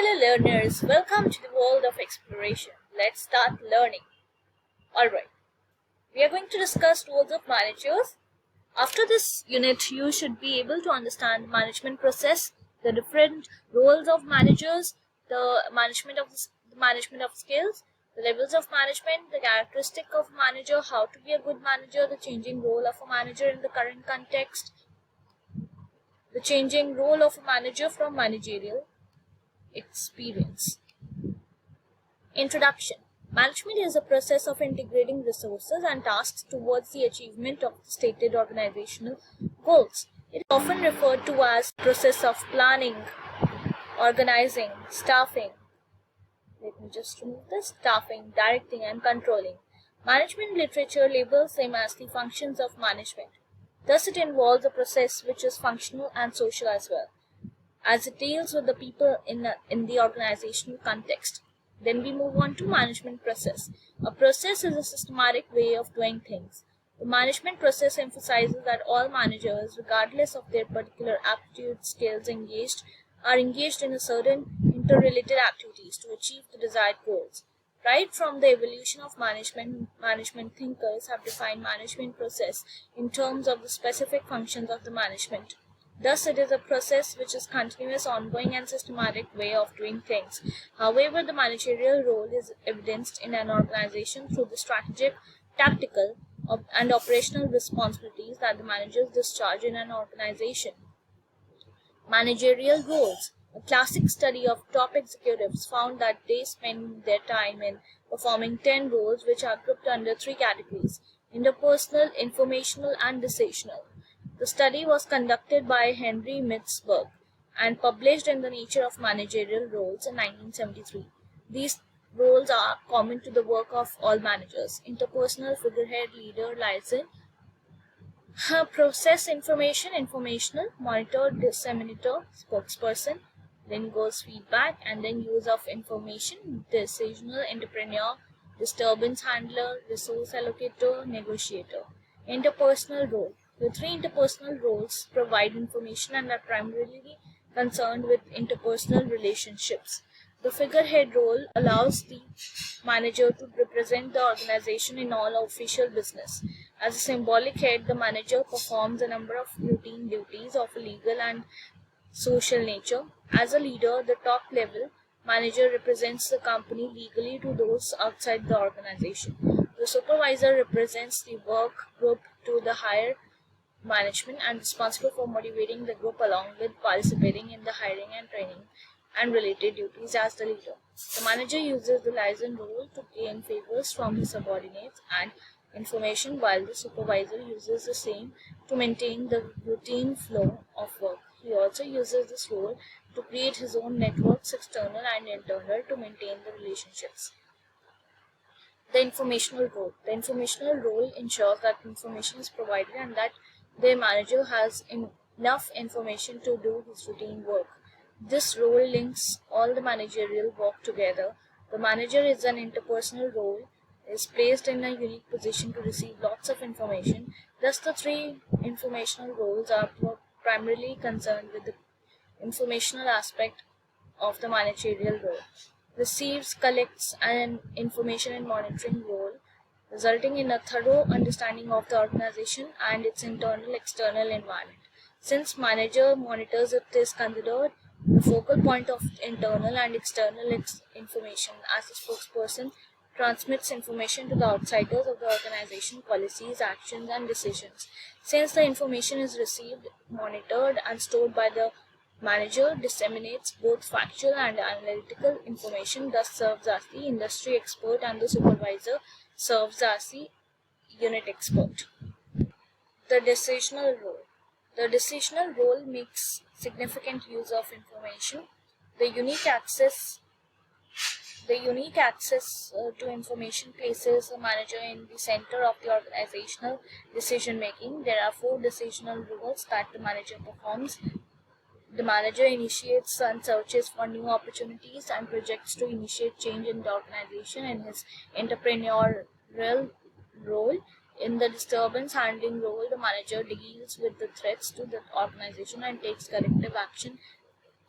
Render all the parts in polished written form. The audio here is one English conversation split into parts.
Hello learners, welcome to the world of exploration. Let's start learning. Alright, we are going to discuss roles of managers. After this unit, you should be able to understand the management process, the different roles of managers, the management of skills, the levels of management, the characteristic of manager, how to be a good manager, the changing role of a manager in the current context, the changing role of a manager from managerial experience. Introduction. Management is a process of integrating resources and tasks towards the achievement of stated organizational goals. It is often referred to as process of planning, organizing, staffing. Let me just remove this. Staffing, directing and controlling. Management literature labels them as the functions of management. Thus it involves a process which is functional and social as well, as it deals with the people in the organizational context. Then we move on to management process. A process is a systematic way of doing things. The management process emphasizes that all managers, regardless of their particular aptitude, skills are engaged in a certain interrelated activities to achieve the desired goals. Right from the evolution of management thinkers have defined management process in terms of the specific functions of the management. Thus, it is a process which is continuous, ongoing and systematic way of doing things. However, the managerial role is evidenced in an organization through the strategic, tactical, and operational responsibilities that the managers discharge in an organization. Managerial roles. A classic study of top executives found that they spend their time in performing 10 roles which are grouped under 3 categories: interpersonal, informational, and decisional. The study was conducted by Henry Mitzberg and published in the Nature of Managerial Roles in 1973. These roles are common to the work of all managers: interpersonal, figurehead, leader, liaison, process information, informational, monitor, disseminator, spokesperson, then goes feedback, and then use of information, decisional, entrepreneur, disturbance handler, resource allocator, negotiator. Interpersonal role. The 3 interpersonal roles provide information and are primarily concerned with interpersonal relationships. The figurehead role allows the manager to represent the organization in all official business. As a symbolic head, the manager performs a number of routine duties of a legal and social nature. As a leader, the top level manager represents the company legally to those outside the organization. The supervisor represents the work group to the higher management and responsible for motivating the group along with participating in the hiring and training and related duties as the leader. The manager uses the liaison role to gain favors from his subordinates and information, while the supervisor uses the same to maintain the routine flow of work. He also uses this role to create his own networks, external and internal, to maintain the relationships. The informational role. The informational role ensures that information is provided and that the manager has enough information to do his routine work. This role links all the managerial work together. The manager is an interpersonal role, is placed in a unique position to receive lots of information. Thus, the 3 informational roles are primarily concerned with the informational aspect of the managerial role. Receives, collects, and information and monitoring role, resulting in a thorough understanding of the organization and its internal external environment. Since manager monitors, it is considered the focal point of internal and external information, as the spokesperson transmits information to the outsiders of the organization, policies, actions, and decisions. Since the information is received, monitored, and stored by the manager, disseminates both factual and analytical information, thus serves as the industry expert, and the supervisor serves as the unit expert. The decisional role. The decisional role makes significant use of information. The unique access to information places a manager in the center of the organizational decision making. There are 4 decisional roles that the manager performs. The manager initiates and searches for new opportunities and projects to initiate change in the organization in his entrepreneurial role. In the disturbance handling role, the manager deals with the threats to the organization and takes corrective action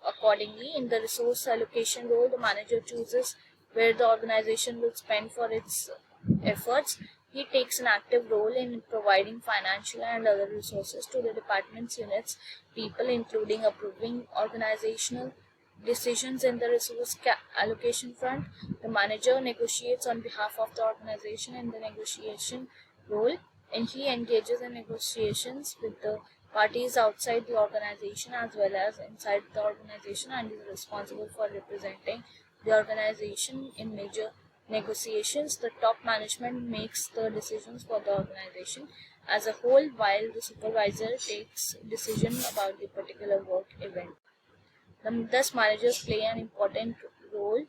accordingly. In the resource allocation role, the manager chooses where the organization will spend for its efforts. He takes an active role in providing financial and other resources to the department's units, people, including approving organizational decisions in the resource allocation front. The manager negotiates on behalf of the organization in the negotiation role, and he engages in negotiations with the parties outside the organization as well as inside the organization, and is responsible for representing the organization in major negotiations. The top management makes the decisions for the organization as a whole, while the supervisor takes decision about the particular work event. Thus, managers play an important role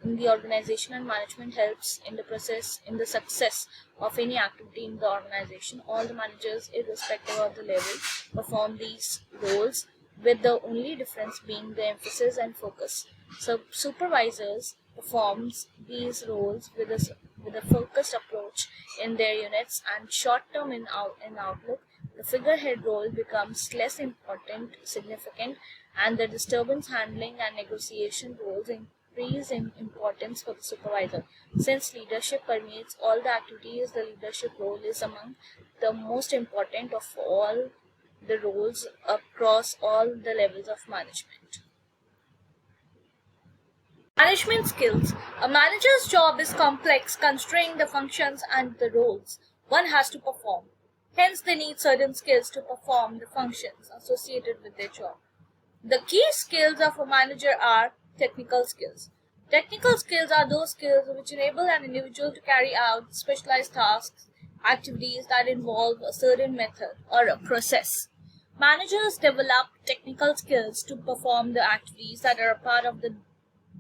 in the organization, and management helps in the success of any activity in the organization. All the managers, irrespective of the level, perform these roles, with the only difference being the emphasis and focus. So supervisors performs these roles with a focused approach in their units and short-term in outlook. The figurehead role becomes less significant, and the disturbance handling and negotiation roles increase in importance for the supervisor. Since leadership permeates all the activities, the leadership role is among the most important of all the roles across all the levels of management. Management skills. A manager's job is complex, considering the functions and the roles one has to perform. Hence, they need certain skills to perform the functions associated with their job. The key skills of a manager are technical skills. Technical skills are those skills which enable an individual to carry out specialized tasks, activities that involve a certain method or a process. Managers develop technical skills to perform the activities that are a part of the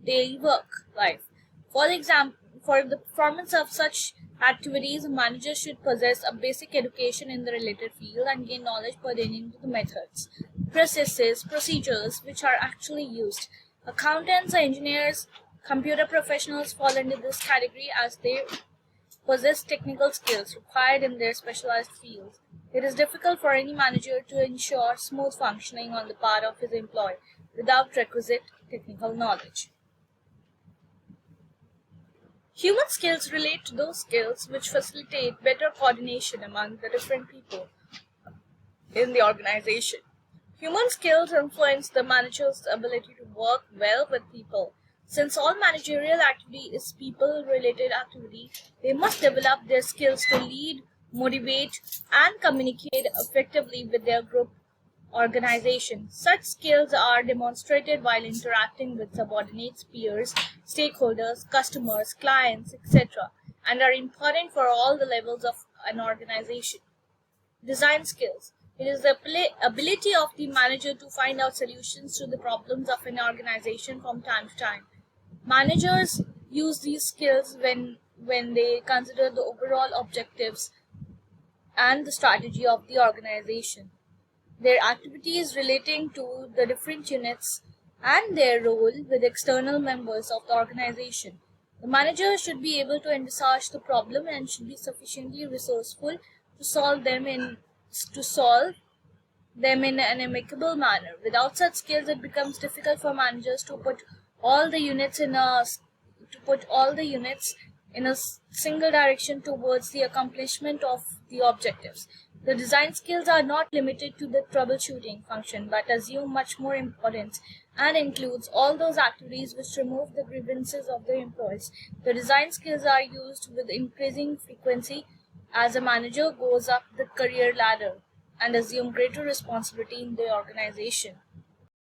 daily work life. For example, for the performance of such activities, a manager should possess a basic education in the related field and gain knowledge pertaining to the methods, processes, procedures which are actually used. Accountants, engineers, computer professionals fall into this category as they possess technical skills required in their specialized fields. It is difficult for any manager to ensure smooth functioning on the part of his employee without requisite technical knowledge. Human skills relate to those skills which facilitate better coordination among the different people in the organization. Human skills influence the manager's ability to work well with people. Since all managerial activity is people-related activity, they must develop their skills to lead, motivate, and communicate effectively with their group organization. Such skills are demonstrated while interacting with subordinates, peers, stakeholders, customers, clients, etc., and are important for all the levels of an organization. Design skills. It is the ability of the manager to find out solutions to the problems of an organization from time to time. Managers use these skills when they consider the overall objectives and the strategy of the organization, their activities relating to the different units, and their role with external members of the organization. The manager should be able to envisage the problem and should be sufficiently resourceful to solve them in an amicable manner. Without such skills, it becomes difficult for managers to put all the units in a single direction towards the accomplishment of the objectives. The design skills are not limited to the troubleshooting function, but assume much more importance and includes all those activities which remove the grievances of the employees. The design skills are used with increasing frequency as a manager goes up the career ladder and assume greater responsibility in the organization.